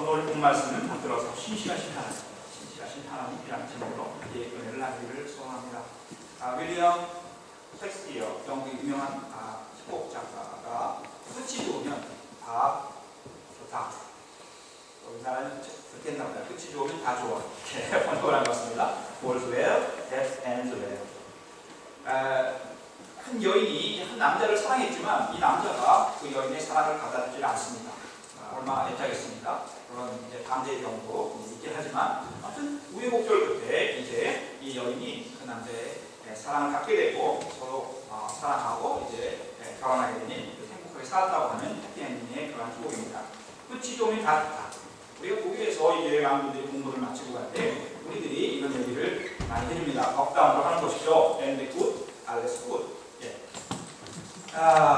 오늘 본 말씀은 받들어서 신실하신 하나님이라는 제목으로 은혜를 나누기를 소원합니다. 윌리엄 셰익스피어, 영국의 유명한 희곡 작가가 끝이 좋으면 다 좋다. 우리나라는 그렇게 했나 보다. 끝이 좋으면 다 좋아. 이렇게 번역을 한 것 같습니다. All's well, that ends well. 한 여인이 한 남자를 사랑했지만 이 남자가 그 여인의 사랑을 받아들이지 않습니다. 얼마나 애타겠습니까? 물론 이제 반대의 경우도 있긴 하지만 아무튼 우여곡절 끝에 이제 이 여인이 그 남자의 사랑을 갖게 되고 서로 사랑하고 이제 결혼하게 되니 행복하게 살았다고 하는 해피엔딩의 그런 희곡입니다. 끝이 좋으면 다 좋다. 우리가 거기에서 이제 많은 분들이 공부를 마치고 갈 때 우리들이 이런 얘기를 많이 해줍니다. 덕담으로 하는 것이죠. And good, alles good.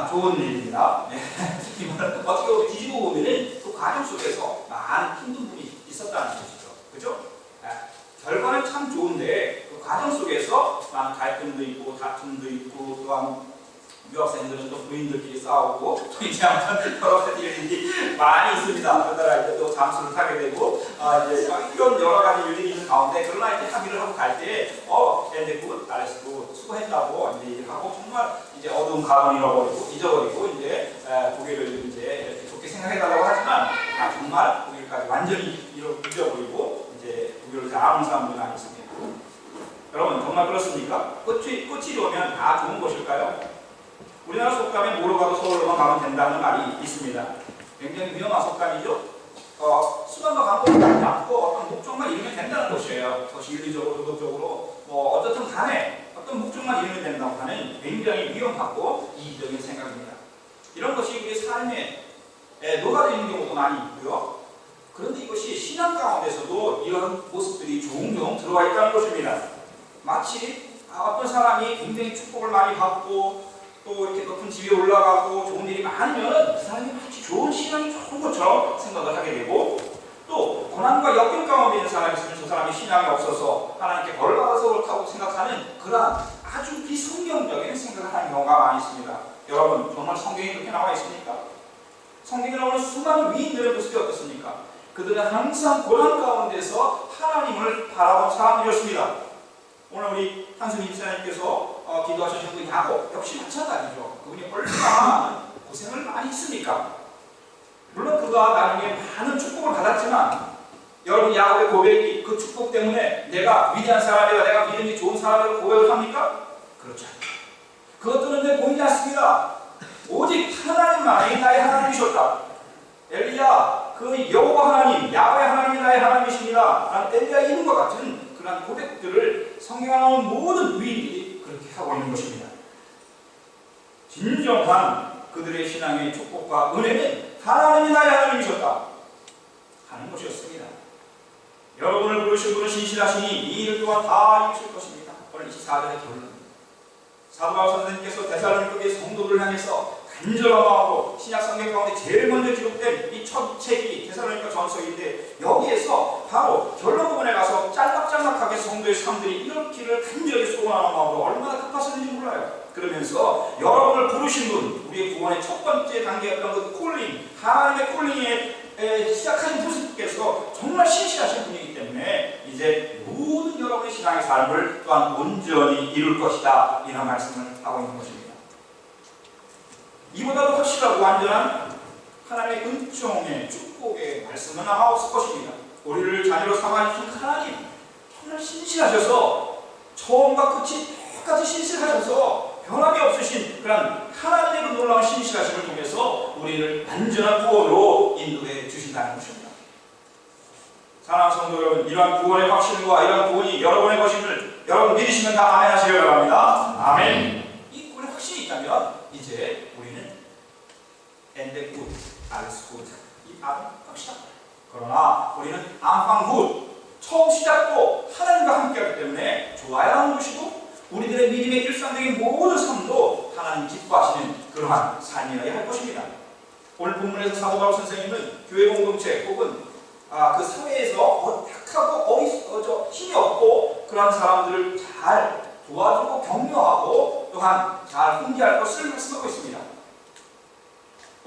좋은 일입니다. 어떻게 보면 뒤집어 보면은 그 과정 속에서 많은 힘든 분이 있었다는 것이죠. 그죠? 결과는 참 좋은데 그 과정 속에서 많은 갈등도 있고 다툼도 있고 또한 유학생들은 또 부인들끼리 싸우고 또 이제 아무튼 여러 가지 일이 많이 있습니다. 그러다가 이제 또 잠수를 타게 되고 이제 이런 여러 가지 일들이 있는 가운데 그러나 이제 합의를 하고 갈 때 근데 굿, 알았고 수고했다고 이제 얘기를 하고 정말 이제 어두운 가방을 잊어버리고 이제 고개를 이제 이렇게 좋게 생각해달라고 하지만 정말 고개까지 완전히 잊어버리고 이제 고개를 다 아는 사람들이 많이 있습니다. 여러분 정말 그렇습니까? 꽃이 좋으면 다 좋은 것일까요? 우리나라 속담에 뭐로 가도 서울로만 가면 된다는 말이 있습니다. 굉장히 위험한 속담이죠. 수단과 방법을 갖지 않고 어떤 목적만 이루면 된다는 것이에요. 그것이 윤리적으로, 도덕적으로 어떻든 간에 어떤 목적만 이루면 된다고 하는 굉장히 위험하고 이기적인 생각입니다. 이런 것이 우리 삶에 녹아져 있는 경우도 많이 있고요. 그런데 이것이 신앙 가운데서도 이런 모습들이 종종 들어와 있다는 것입니다. 마치 어떤 사람이 굉장히 축복을 많이 받고 또 이렇게 높은 집에 올라가고 좋은 일이 많으면 그 사람이 마치 좋은 신앙이 좋은 것처럼 생각을 하게 되고 또 고난과 역경 가운데 있는 사람이 있으면 저 사람이 신앙이 없어서 하나님께 벌 받아서 그렇다고 생각하는 그러한 아주 비성경적인 생각을 하는 경우가 많이 있습니다. 여러분 정말 성경에 그렇게 나와 있습니까? 성경에 나오는 수많은 위인들의 모습이 어떻습니까? 그들은 항상 고난 가운데서 하나님을 바라본 사람들이었습니다. 오늘 우리 한수민 집사님께서 기도하셨던 그 야곱 역시 마찬가지죠. 그분이 얼마나 고생을 많이 했습니까? 물론 그가 나중에 많은 축복을 받았지만 여러분 야곱의 고백이 그 축복 때문에 내가 위대한 사람이다, 내가 믿음이 좋은 사람이라고 고백을 합니까? 그렇지 않다. 그것들은 내 보이지 않습니다. 오직 하나님만이 나의 하나님이셨다. 엘리야 그 여호와 하나님, 야훼 하나님이 나의 하나님이십니다. 라는 엘리야 이름과 같은 그런 고백들을 성경에 나오는 모든 위인들이 그렇게 하고 있는 것입니다. 진정한 그들의 신앙의 축복과 은혜는 하나님이 나의 하나님이셨다 하는 것이었습니다. 여러분을 부르신 분은 신실하시니 이 일 또한 다 이루실 것입니다. 오늘 24절의 결론. 사도 바울 선생님께서 데살로니가의 성도들을 향해서 간절한 마음으로 신약 성경 가운데 제일 먼저 기록된 이 첫 책이 데살로니가 전서인데 여기에서 바로 결론 부분에 가서 짤막짤막하게 성도의 삶들이 이렇기를 간절히 소원하는 마음으로 얼마나 급하셨는지 몰라요. 그러면서 여러분을 부르신 분, 우리의 구원의 첫 번째 단계였던 그 콜링, 하나님의 콜링에 시작하신 분께서 정말 신실하신 분이기 때문에 이제 모든 여러분의 신앙의 삶을 또한 온전히 이룰 것이다 이런 말씀을 하고 있는 것입니다. 이보다도 확실하고 완전한 하나님의 은총의 축복의 말씀은 아마 없을 것입니다. 우리를 자녀로 삼아주신 하나님 정말 신실하셔서 처음과 끝이 똑같이 신실하셔서 변함이 없으신 그런 하나님의 그 놀라운 신실하심을 통해서 우리를 안전한 구원으로 인도해 주신다는 것입니다. 사랑하는 성도 여러분, 이러한 구원의 확신과 이러한 구원이 여러분의 것임을 여러분 믿으시면 다 아멘 하시길 바랍니다. 아멘. 이 구원의 확신이 있다면 이제 우리는 and good, alles good. 이 암은 끝이다. 그러나 우리는 안방 good, 처음 시작도 하나님과 함께하기 때문에 좋아야 하는 것이고 우리들의 믿음의 일상적인 모든 삶도 하나님 기뻐하시는 그러한 삶이어야 할 것입니다. 오늘 본문에서 사도 바울 선생님은 교회 공동체 혹은 그 사회에서 약하고 힘이 없고 그런 사람들을 잘 도와주고 격려하고 또한 잘 훈계할 것을 말씀하고 있습니다.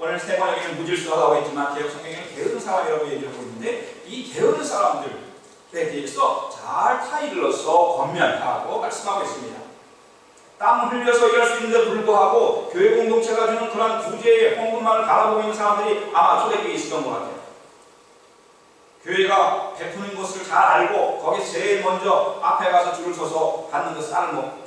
오늘 세 번역에는 무질서하다고 했지만 개혁 성경에는 게으른 사람이라고 얘기를 하고 있는데 이 게으른 사람들에 대해서 잘 타이를 넣어서 권면하고 말씀하고 있습니다. 땀 흘려서 일할 수 있는데 불구하고 교회 공동체가 주는 그런 구제의 헌금만을 바라보고 있는 사람들이 아마 초대교회에 있었던 것 같아요. 교회가 베푸는 것을 잘 알고 거기서 제일 먼저 앞에 가서 줄을 서서 받는 것을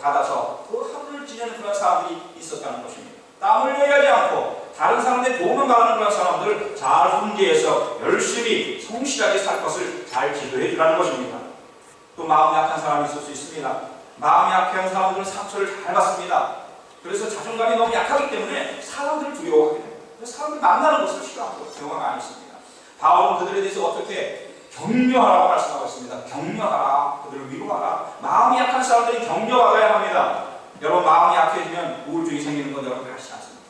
받아서 그 하루를 지내는 그런 사람들이 있었다는 것입니다. 땀을 흘려야지 않고 다른 사람들의 도움을 받는 그런 사람들을 잘 훈계해서 열심히 성실하게 살 것을 잘 지도해 주라는 것입니다. 또 마음 약한 사람이 있을 수 있습니다. 마음이 약한 사람들은 상처를 잘 받습니다. 그래서 자존감이 너무 약하기 때문에 사람들을 두려워하게 됩니다. 그래서 사람들이 만나는 것을 싫어하고 경우가 많이 있습니다. 바울은 그들에 대해서 어떻게 격려하라고 말씀하고 있습니다. 격려하라, 그들을 위로하라. 마음이 약한 사람들이 격려받아야 합니다. 여러분 마음이 약해지면 우울증이 생기는 건 여러분 아시지 않습니까?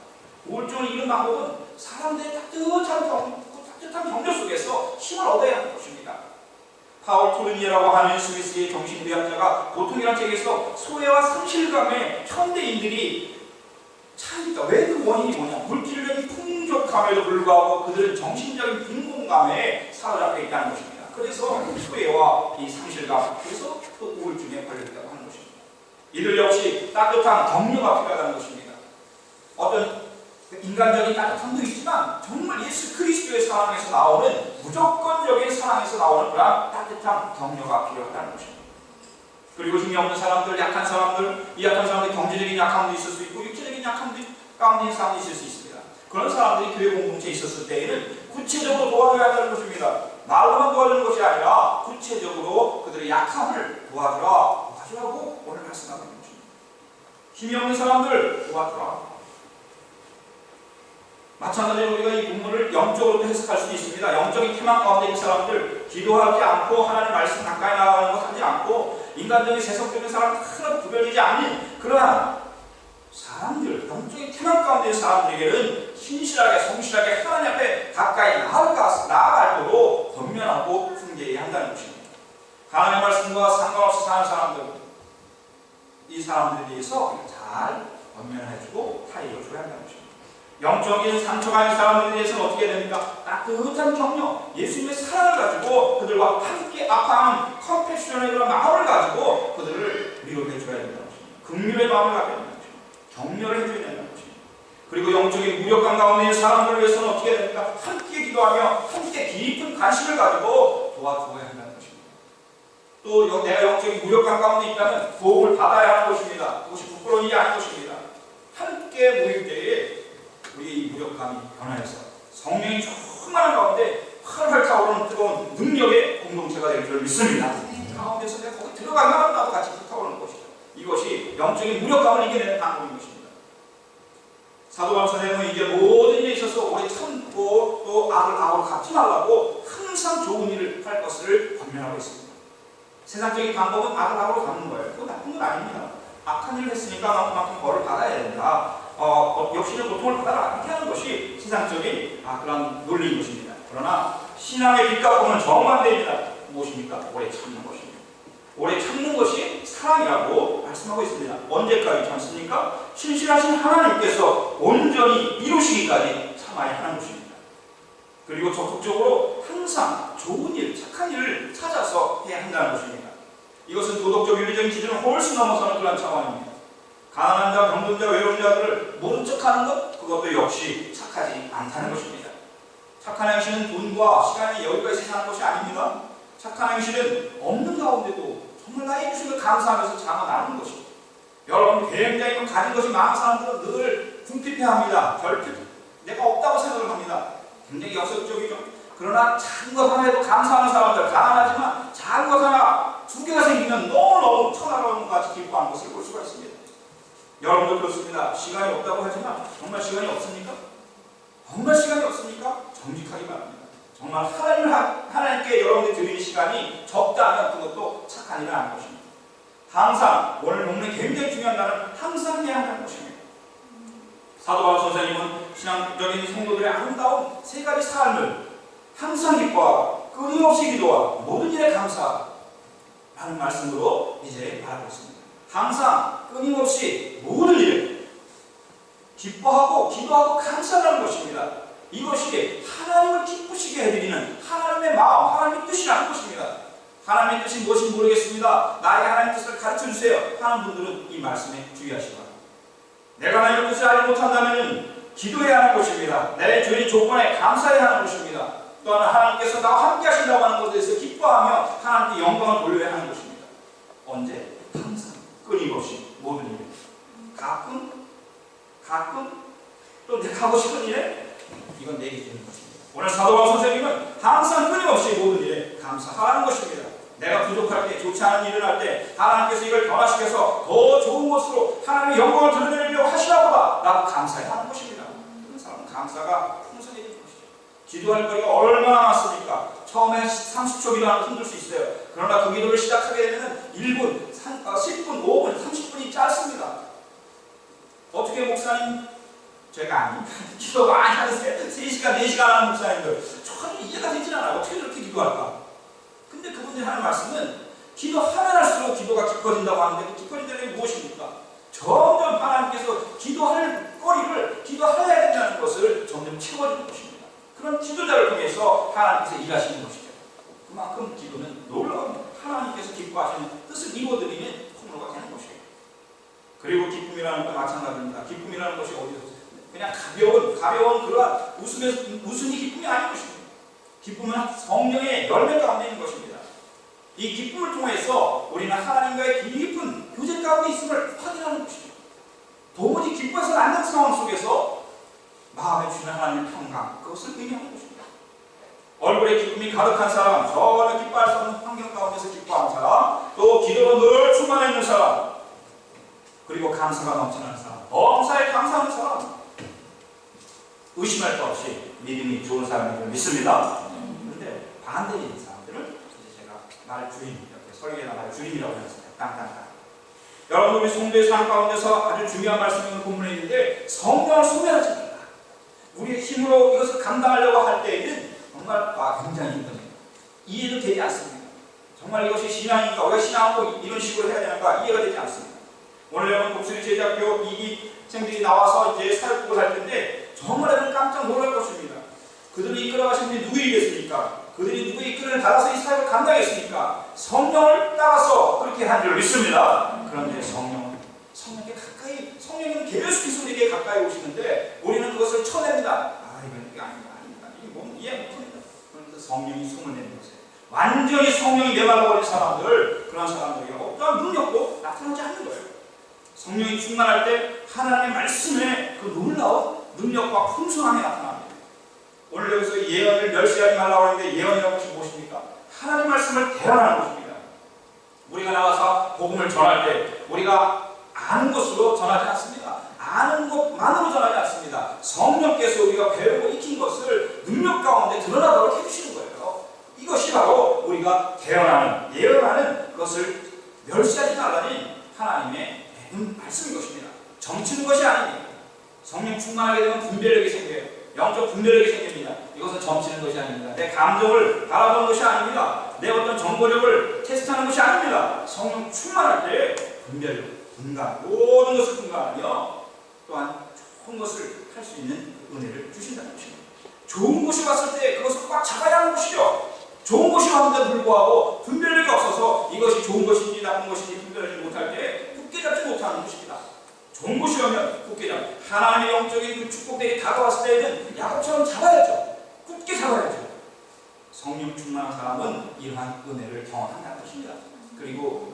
우울증을 이기는 방법은 사람들의 따뜻한 격려 속에서 힘을 얻어야 하는 것입니다. 파울 토르니에라고 하는 스위스의 정신의학자가 고통이라는 책에서 소외와 상실감의 현대인들이 차이가 왜 그 원인이 뭐냐? 물질적인 풍족함에도 불구하고 그들은 정신적인 빈곤감에 사로잡혀 있다는 것입니다. 그래서 소외와 이 상실감, 그래서 또 우울증에 걸렸다고 하는 것입니다. 이들 역시 따뜻한 격려가 필요하다는 것입니다. 어떤 인간적인 따뜻함도 있지만 정말 예수 그리스도의 사랑에서 나오는 무조건적인 사랑에서 나오는 그런 따뜻한 격려가 필요하다는 것입니다. 그리고 힘이 없는 사람들, 약한 사람들, 이 약한 사람들 경제적인 약함도 있을 수 있고 육체적인 약함도 가운데 있는 사람도 있을 수 있습니다. 그런 사람들이 교회 공동체에 있었을 때에는 구체적으로 도와줘야 한다는 것입니다. 말로만 도와주는 것이 아니라 구체적으로 그들의 약함을 도와주라고 오늘 말씀하고 있는 것입니다. 힘이 없는 사람들 도와주라. 마찬가지로 우리가 이 본문을 영적으로도 해석할 수 있습니다. 영적인 희망 가운데 있는 사람들, 기도하지 않고 하나님 말씀 가까이 나가는 것 하지 않고 인간적인 세속적인 사람 하나도 구별되지 않는 그러한 사람들, 영적인 희망 가운데 있는 사람들에게는 신실하게 성실하게 하나님 앞에 가까이 나아가도록 권면하고 훈계해야 한다는 것입니다. 하나님의 말씀과 상관없이 사는 사람들, 이 사람들에 대해서 잘 권면해주고 타이어줘야 한다는 것입니다. 영적인 상처가 있는 사람들에 대해서는 어떻게 됩니까? 따뜻한 격려, 예수님의 사랑을 가지고 그들과 함께 아파하는 컴패션의 그런 마음을 가지고 그들을 위로해 줘야 된다는 것입니다. 긍휼의 마음을 갖게 된다는 것입니다. 격려를 해줘야 된다는 것입니다. 그리고 영적인 무력감 가운데 있는 사람들을 위해서는 어떻게 됩니까? 함께 기도하며 함께 깊은 관심을 가지고 도와주어야 한다는 것입니다. 또 내가 영적인 무력감 가운데 있다면 도움을 받아야 하는 것입니다. 그것이 부끄러운 일이 아닌 것입니다. 함께 모일 때에 우리의 이 무력감이 변화해서 성령이 충만한 가운데 활활 타오르는 뜨거운 능력의 공동체가 될 줄 믿습니다. 가운데서 내가 거기 들어가면 나도 같이 불타오르는 것이죠. 이것이 영적인 무력감을 이겨내는 방법인 것입니다. 사도 바울 선생님은 이제 모든 일에 있어서 오래 참고 또 악으로 갚지 말라고 항상 좋은 일을 할 것을 권면하고 있습니다. 세상적인 방법은 악으로 갚는 거예요. 그건 나쁜 건 아닙니다. 악한 일을 했으니까 그만큼 벌을 받아야 된다. 역시는 고통을 받아라. 이렇게 하는 것이 세상적인 그런 논리인 것입니다. 그러나 신앙의 뒷값보면 정반대입니다. 무엇입니까? 오래 참는 것입니다. 오래 참는 것이 사랑이라고 말씀하고 있습니다. 언제까지 참습니까? 신실하신 하나님께서 온전히 이루시기까지 참아야 하는 것입니다. 그리고 적극적으로 항상 좋은 일, 착한 일을 찾아서 해야 한다는 것입니다. 이것은 도덕적 윤리적인 기준을 훨씬 넘어서는 그런 차원입니다. 가난한 자, 병든 자, 외로운 자들을 모른 척하는 것, 그것도 역시 착하지 않다는 것입니다. 착한 행실은 돈과 시간이 여유가 있어서 하는 것이 아닙니다. 착한 행실은 없는 가운데도 정말 나의 주신 걸 감사하면서 장어나는 것입니다. 여러분 굉장히 가진 것이 많은 사람들은 늘 궁핍해합니다. 결핍, 내가 없다고 생각을 합니다. 굉장히 역설적이죠. 그러나 작은 것 하나에도 감사하는 사람들, 가난하지만 작은 것 하나 두 개가 생기면 너무너무 천하로운 것 같이 기뻐하는 것을 볼 수가 있습니다. 여러분도 그렇습니다. 시간이 없다고 하지만 정말 시간이 없습니까? 정말 시간이 없습니까? 정직하기 바랍니다. 정말 하나님께 여러분들이 드리는 시간이 적다면 그것도 착한 일은 아닌 것입니다. 항상 오늘 본문에 굉장히 중요한 단어는 항상 해야 한다는 것입니다. 사도 바울 선생님은 신앙적인 성도들의 아름다운 세 가지 삶을 항상 기뻐하고 끊임없이 기도하고 모든 일에 감사하는 말씀으로 이제 말하고 있습니다. 항상 끊임없이 모든 일에 기뻐하고 기도하고 감사하는 것입니다. 이것이 하나님을 기쁘시게 해드리는 하나님의 마음, 하나님의 뜻이라는 것입니다. 하나님의 뜻이 무엇인지 모르겠습니다. 나에게 하나님의 뜻을 가르쳐주세요 하는 분들은 이 말씀에 주의하시기 바랍니다. 내가 하나님의 뜻을 알지 못한다면 기도해야 하는 것입니다. 내 주의 조건에 감사해야 하는 것입니다. 또한 하나님께서 나와 함께 하신다고 하는 것에 대해서 기뻐하며 하나님께 영광을 돌려야 하는 것입니다. 언제? 항상 끊임없이 모든 일에 가끔 또 내가 하고 싶은 일에 이건 내게 주는 것입니다. 오늘 사도바울 선생님은 항상 끊임없이 모든 일에 감사하라는 것입니다. 내가 부족할 때, 좋지 않은 일을 할 때 하나님께서 이걸 변화시켜서 더 좋은 것으로 하나님의 영광을 드러내려고 하시나보다 라고 감사해야 하는 것입니다. 그런 사람은 감사가 풍성해지는 것이죠. 기도할 거리가 얼마나 많습니까? 처음에 30초 기도하면 힘들 수 있어요. 그러나 그 기도를 시작하게 되면 1분, 10분, 5분, 30분이 짧습니다. 어떻게 목사님, 제가 아닌 기도 많이 하는 3시간, 4시간 하는 목사님들 전혀 이해가 되질 않아요. 어떻게 저렇게 기도할까? 근데 그분들이 하는 말씀은 기도하면 할수록 기도가 깊어진다고 하는데 그 깊어진다는 게 무엇입니까? 점점 하나님께서 기도할 거리를 기도해야 된다는 것을 점점 채워주는 것입니다. 그런 지도자를 통해서 하나님께서 일하시는 것이죠. 그만큼 기도는 놀라운 하나님께서 기뻐하시는 뜻을 이루어드리는 통로가 되는 것이에요. 그리고 기쁨이라는 건 마찬가지입니다. 기쁨이라는 것이 어디서 그냥 가벼운 그러한 웃음이 기쁨이 아닌 것입니다. 기쁨은 성령의 열매 가운데 있는 것입니다. 이 기쁨을 통해서 우리는 하나님과의 깊은 교제 가운데 있음을 확인하는 것입니다. 도무지 기뻐해서는 안 되는 상황 속에서 마음에 주는 하나님의 평강, 그것을 의미하는 것입니다. 얼굴에 기쁨이 가득한 사람, 전혀 기뻐할 수 없는 환경 가운데서 기뻐하는 사람, 또 기도로 늘 충만해 있는 사람, 그리고 감사가 넘치는 사람, 범사에 감사하는 사람, 의심할 것 없이 믿음이 좋은 사람을 믿습니다. 그런데 반대인 사람들을 제가 말 주임, 이렇게 설계나 말 주임이라고 했습니다. 땅땅땅. 여러분, 우리 성도의 삶 가운데서 아주 중요한 말씀이 본문에 있는데 성령을 소멸하지 말라. 우리의 힘으로 이것을 감당하려고 할 때에는 정말 굉장히 힘듭니다. 이해도 되지 않습니다. 정말 이것이 신앙인가, 왜 신앙하고 이런 식으로 해야 되는가 이해가 되지 않습니다. 오늘 여러분 독수리 제자교 2기생들이 나와서 이제 사역국을 할 텐데 정말 여러분 깜짝 놀랄 것입니다. 그들이 이끌어가신 분이 누구이겠습니까? 그들이 누구의 이끌을 받아서 이 사역을 감당했습니까? 성령을 따라서 그렇게 한 줄 믿습니다. 그런데 성령께 가까이, 성령은 계속 우리에게 가까이 오시는데 우리는 그것을 쳐냅니다. 이게 아닙니다. 이게 몸 이해 못합니다. 그런데 성령이 숨을 내는 것이에요. 완전히 성령이 메말라버린 사람들, 그런 사람들에게 어떠한 능력도 나타나지 않는 거예요. 성령이 충만할 때 하나님의 말씀에 그 놀라운 능력과 풍성함이 나타납니다. 오늘 여기서 예언을 멸시하지 말라고 하는데 예언이라는 것이 무엇입니까? 하나님 말씀을 대언하는 것입니다. 우리가 나와서 복음을 전할 때 우리가 아는 것으로 전하지 않습니다. 아는 것만으로 전하지 않습니다. 성령께서 우리가 배우고 익힌 것을 능력 가운데 드러나도록 해주시는 거예요. 이것이 바로 우리가 대언하는, 예언하는 것을 멸시하지 말라는 하나님의 말씀인 것입니다. 점치는 것이 아닙니다. 성령 충만하게 되면 분별력이 생겨요. 영적 분별력이 생깁니다. 이것은 점치는 것이 아닙니다. 내 감정을 바라보는 것이 아닙니다. 내 어떤 정보력을 테스트하는 것이 아닙니다. 성령 충만할 때 분별력, 분간, 모든 것을 분간하며 또한 좋은 것을 할 수 있는 은혜를 주신다는 것입니다. 좋은 것이 왔을 때 그것을 꽉 잡아야 하는 것이죠. 좋은 것이 왔는데도 불구하고 분별력이 없어서 이것이 좋은 것인지 나쁜 것인지 분별하지 못할 때 굳게 잡지 못하는 것입니다. 좋은 것이 오면 굳게 잡아. 하나님의 영적인 그 축복들이 다가왔을 때에는 야곱처럼 잡아야죠. 굳게 잡아야죠. 성령 충만한 사람은 이러한 은혜를 경험한다는 것입니다. 그리고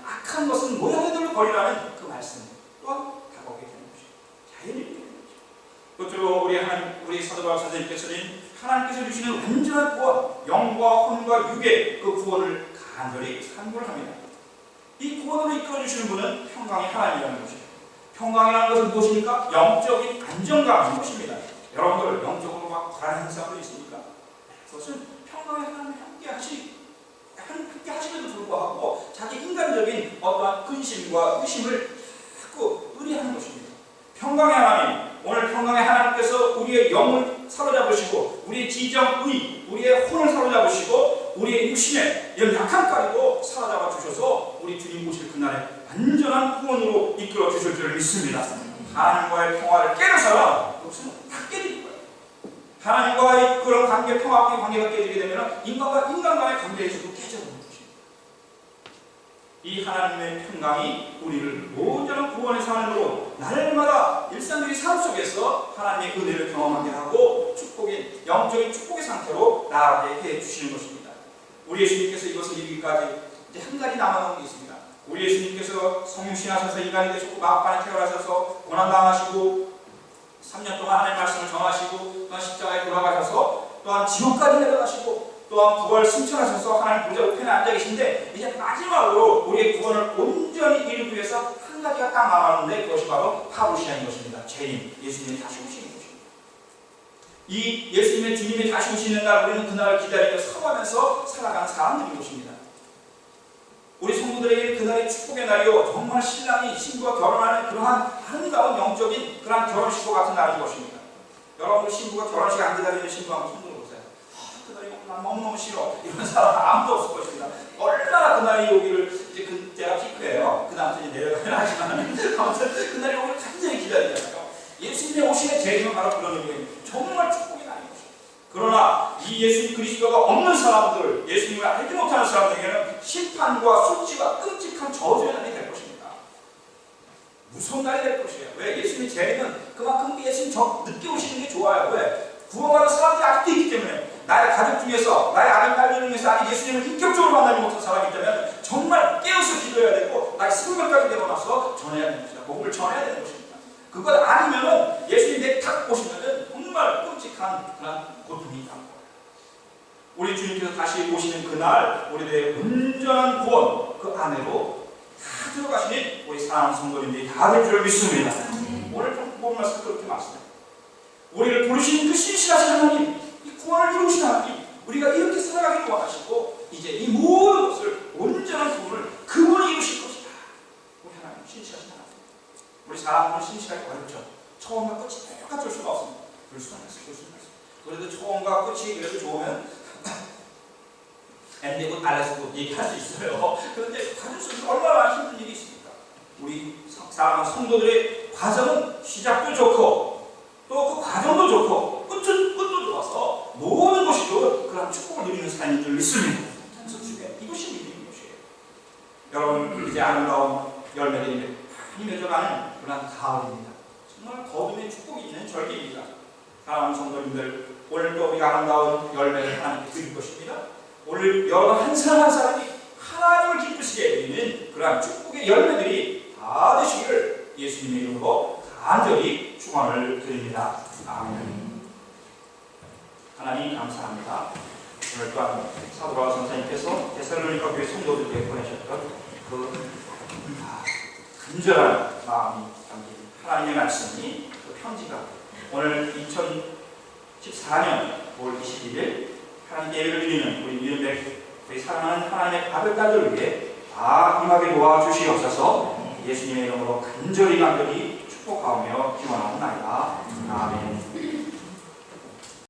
악한 것은 모양대로 버리라는 그 말씀 또한 다가오게 되는 것입니다. 자연히 되는 것이죠. 끝으로 우리 사도 바울 선생님께서는 하나님께서 주시는 완전한 구원, 영과 혼과 육의 그 구원을 간절히 간구를 합니다. 이 구원으로 이끌어주시는 분은 평강의 하나님이라는 것이죠. 평강이라는 것은 무엇입니까? 영적인 안정감인 것입니다. 여러분들 영적으로 막 불안한 사람도 있습니까? 그것은 평강의 하나님이 함께 하심에도 불구하고 자기 인간적인 어떠한 근심과 의심을 자꾸 의뢰하는 것입니다. 평강의 하나님, 오늘 평강의 하나님께서 우리의 영을 사로잡으시고 우리의 지정의, 우리의 혼을 사로잡으시고 우리의 육신의 약함까지도 사로잡아 주셔서 우리 주님 오실 그날에 완전한 구원으로 이끌어 주실 줄 믿습니다. 하나님과의 평화를 깨는 사람, 그것은 다 깨지는 거예요. 하나님과의 그런 관계, 평화의 관계가 깨지게 되면 인간과 인간 간의 관계에서도 깨져버리는 것입니다. 이 하나님의 평강이 우리를 온전한 구원의 삶으로 날마다 일상적인 삶 속에서 하나님의 은혜를 경험하게 하고 축복의, 영적인 축복의 상태로 나아가게 해주시는 것입니다. 우리 예수님께서 이것을 이루기까지 이제 한 가지 남아놓은 게 있습니다. 우리 예수님께서 성육신하셔서 인간이 되셨고 마음간에 태어나셔서 고난당하시고 3년 동안 하나님의 말씀을 전하시고 또한 십자가에 돌아가셔서 또한 지옥까지 내려가시고 또한 부활 승천하셔서 하나님 보좌 우편에 앉아 계신데 이제 마지막으로 우리의 구원을 온전히 이루기 위해서 한 가지가 딱 남았는데 그것이 바로 파루시아인 것입니다. 재림, 예수님이 다시 오시는 것입니다. 이 예수님의 주님이 다시 오시는 날 우리는 그날을 기다리며 사모하면서 살아가는 사람들인 것입니다. 우리 성도들에게 그날이 축복의 날이요 정말 신랑이 신부와 결혼하는 그러한 아름다운 영적인 그러한 결혼식과 같은 날인 것입니다. 여러분 신부가 결혼식 안 기다리는 신부 한번 손들어 보세요. 그날이 난 너무너무 싫어 이런 사람 아무도 없을 것입니다. 얼마나 그날이 오기를 이제 그때가 피크예요. 그 다음부터 이제 내려가긴 하지만 아무튼 그날이 오기를 간절히 기다리잖아요. 예수님의 오심의 재림은 바로 그런 의미입니다. 정말 축복의 날인 것입니다. 그러나 이 예수 그리스도가 없는 사람들, 예수님을 알지 못하는 사람들에게는 심판과 수치와 끔찍한 저주의 날이 될 것입니다. 무서운 날이 될 것이에요. 왜? 예수님의 재림은 그만큼 예수님 늦게 오시는 게 좋아요. 왜? 구원받은 사람들이 아직도 있기 때문에 나의 가족 중에서 나의 아들, 딸들 중에서 아직 예수님을 인격적으로 만나지 못한 사람이 있다면 정말 깨어서 기도해야 되고 나의 생명까지 내려놔서 전해야 되는 것이다. 복음을 전해야 되는 것입니다. 그것 아니면은 예수님 내탁 오시면은 정말 끔찍한 그런 고통이 있다는 거예요. 우리 주님께서 다시 오시는 그날 우리들의 온전한 구원 그 안으로 다 들어가시는 우리 사랑하는 성도님들이 다 될 줄 믿습니다. 오늘 좀 본 말씀 그렇게 말씀해요. 우리를 부르신 그 신실하신 하나님, 이 구원을 이루신 하나님, 우리가 이렇게 살아가기를 원하시고 이제 이 모든 것을 온전한 구원을 그분이 이루실 것이다. 우리 하나님 신실하신 하나님. 우리 사람은 신실하기 어렵죠. 처음과 끝이 똑같을 수가 없습니다. 그럴 수가 있어요. 그래도 처음과 끝이 그래도 좋으면 엔데고 달래서도 얘기할 수 있어요. 그런데 과정 속에 얼마나 힘든 일이 있습니까? 우리 사랑하는 성도들의 과정은 시작도 좋고 또 그 과정도 좋고 끝도 좋아서 모든 것이 그런 축복을 누리는 삶인 줄 믿습니다. 이것이 믿음인 것이에요. 여러분 이제 아름다운 열매들이 많이 맺어가는 그런 가을입니다. 정말 거듭의 축복이 있는 절기입니다. 사랑하는 성도님들, 오늘 또 우리가 아름다운 열매를 하나님께 드릴 것입니다. 오늘 여러분 한 사람 한 사람이 하나님을 기쁘시게 해드리는 그러한 축복의 열매들이 다 되시기를 예수님의 이름으로 간절히 축원을 드립니다. 아멘. 하나님 감사합니다. 오늘 또한 사도 바울 선생님께서 데살로니가 교회 성도들에게 보내셨던 그 간절한 마음이 담긴 하나님의 말씀이 그 편지가 오늘 2014년 5월 21일 하나님께 예배를 드리는 우리 미연백 우리 사랑하는 하나님의 아들딸들을 위해 다 임하게 도와주시옵소서. 예수님의 이름으로 간절히 축복하며 기원하옵나이다. 아멘.